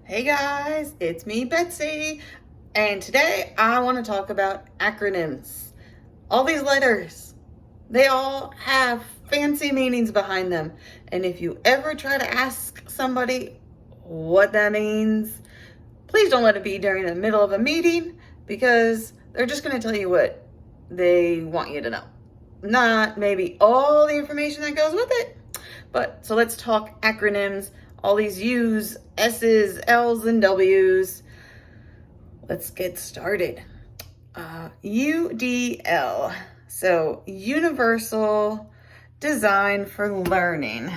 Hey guys, it's me, Betsy, and today I want to talk about acronyms. All these letters, they all have fancy meanings behind them, and if you ever try to ask somebody what that means, please don't let it be during the middle of a meeting, because they're just going to tell you what they want you to know, not maybe all the information that goes with it. So let's talk acronyms. All these U's, S's, L's, and W's. Let's get started. UDL, so Universal Design for Learning.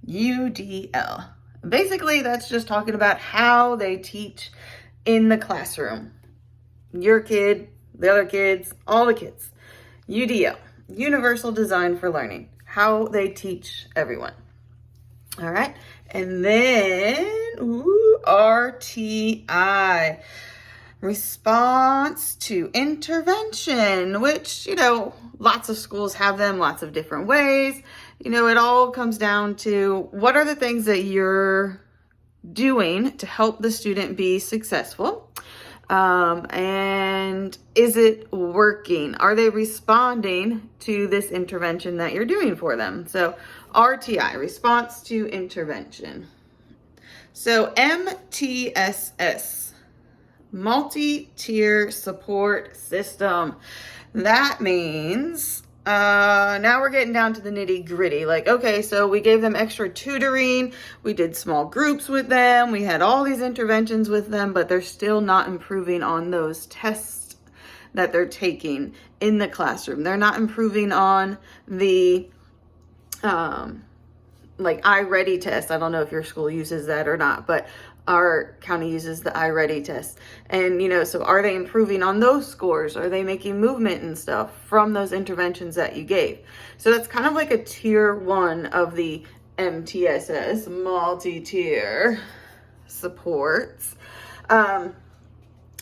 UDL. Basically, that's just talking about how they teach in the classroom. Your kid, the other kids, all the kids. UDL, Universal Design for Learning. How they teach everyone. All right. And then RTI, Response to Intervention, which, lots of schools have them, lots of different ways. It all comes down to what are the things that you're doing to help the student be successful? And is it working? Are they responding to this intervention that you're doing for them? So RTI, Response to Intervention. So MTSS, MultiTier Support System. That means now we're getting down to the nitty gritty. Okay, so we gave them extra tutoring. We did small groups with them. We had all these interventions with them, but they're still not improving on those tests that they're taking in the classroom. They're not improving on the iReady test. I don't know if your school uses that or not, but our county uses the iReady test. And, so are they improving on those scores? Are they making movement and stuff from those interventions that you gave? So that's kind of like a tier 1 of the MTSS, multi-tier supports.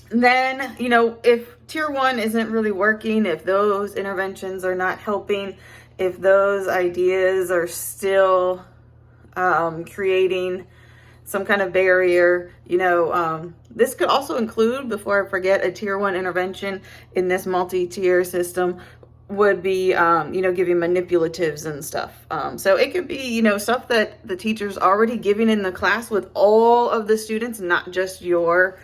Then, if tier 1 isn't really working, if those interventions are not helping, if those ideas are still creating some kind of barrier, this could also include, before I forget, a tier 1 intervention in this multi-tier system would be, giving manipulatives and stuff. So it could be, stuff that the teacher's already giving in the class with all of the students, not just your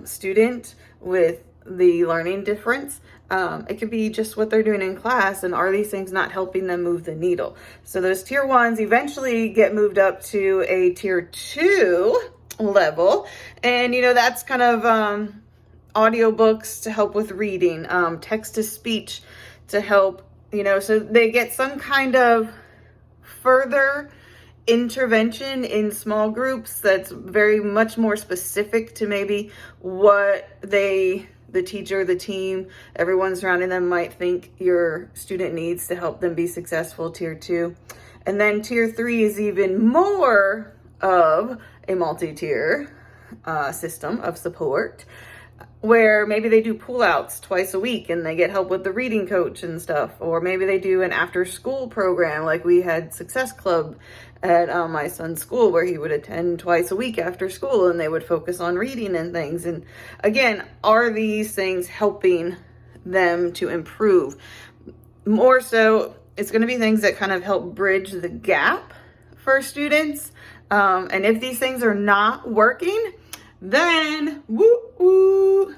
student with the learning difference. It could be just what they're doing in class, and are these things not helping them move the needle? So those tier 1s eventually get moved up to a tier 2 level, and that's kind of audiobooks to help with reading, text to speech to help, so they get some kind of further intervention in small groups that's very much more specific to maybe what the teacher, the team, everyone surrounding them might think your student needs to help them be successful, tier 2. And then tier 3 is even more of a multi-tier system of support, where maybe they do pull-outs twice a week and they get help with the reading coach and stuff. Or maybe they do an after-school program, like we had Success Club at my son's school, where he would attend twice a week after school, and they would focus on reading and things. And again, are these things helping them to improve? More so, it's going to be things that kind of help bridge the gap for students. And if these things are not working, then you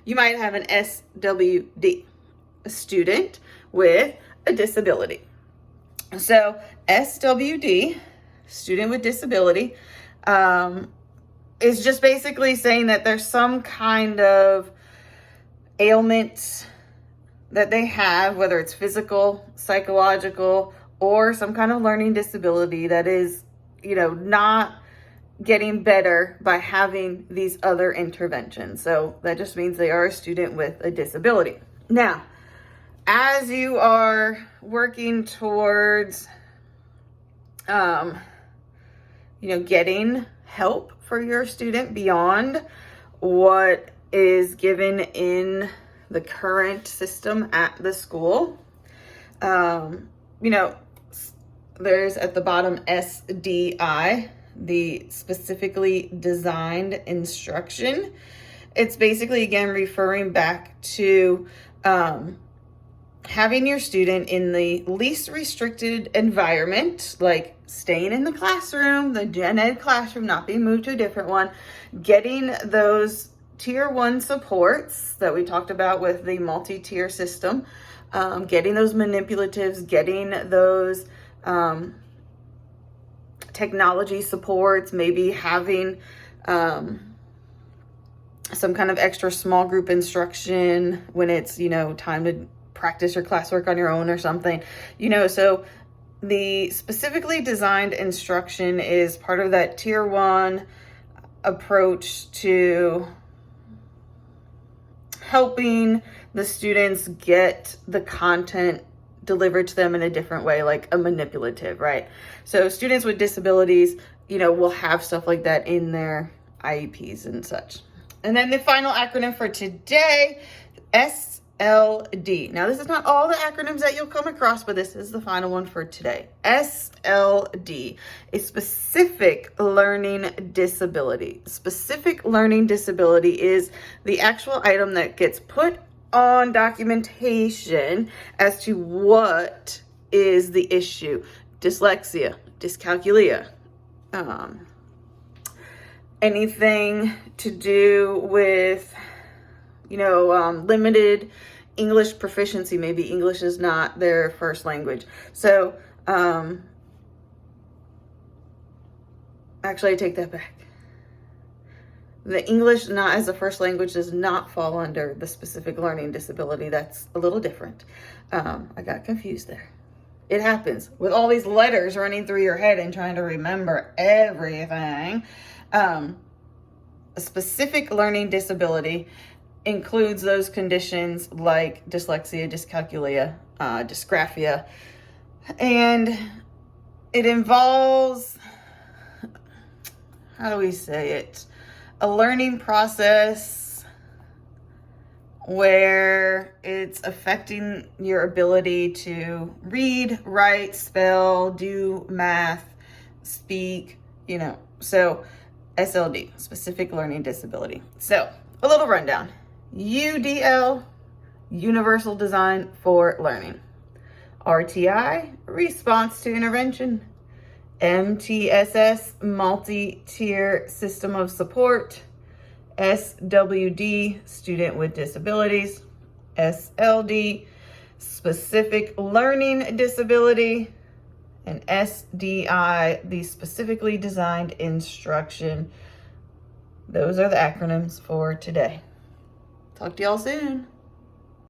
might have an SWD, a student with a disability. So SWD, student with disability, is just basically saying that there's some kind of ailment that they have, whether it's physical, psychological, or some kind of learning disability that is, not getting better by having these other interventions. So that just means they are a student with a disability. Now, as you are working towards, getting help for your student beyond what is given in the current system at the school, there's at the bottom SDI, the specifically designed instruction. It's basically, again, referring back to having your student in the least restricted environment, like staying in the classroom, the gen ed classroom, not being moved to a different one, getting those tier 1 supports that we talked about with the multi-tier system, getting those manipulatives, getting those technology supports, maybe having some kind of extra small group instruction when it's, time to practice your classwork on your own or something, so the specifically designed instruction is part of that tier 1 approach to helping the students get the content delivered to them in a different way, like a manipulative, right? So students with disabilities, will have stuff like that in their IEPs and such. And then the final acronym for today, SLD. Now, this is not all the acronyms that you'll come across, but this is the final one for today. SLD, a specific learning disability. Specific learning disability is the actual item that gets put on documentation as to what is the issue. Dyslexia, dyscalculia, anything to do with, limited English proficiency. Maybe English is not their first language. So, actually, I take that back. The English not as a first language does not fall under the specific learning disability. That's a little different. I got confused there. It happens with all these letters running through your head and trying to remember everything. A specific learning disability includes those conditions like dyslexia, dyscalculia, dysgraphia, and it involves, how do we say it? A learning process where it's affecting your ability to read, write, spell, do math, speak, so SLD, specific learning disability. So a little rundown. UDL, Universal Design for Learning. RTI, Response to Intervention. MSS MultiTier System of Support. SWD, Student with Disabilities. SLD, Specific Learning Disability. And SDI, the Specifically Designed Instruction. Those are the acronyms for today. Talk to y'all soon.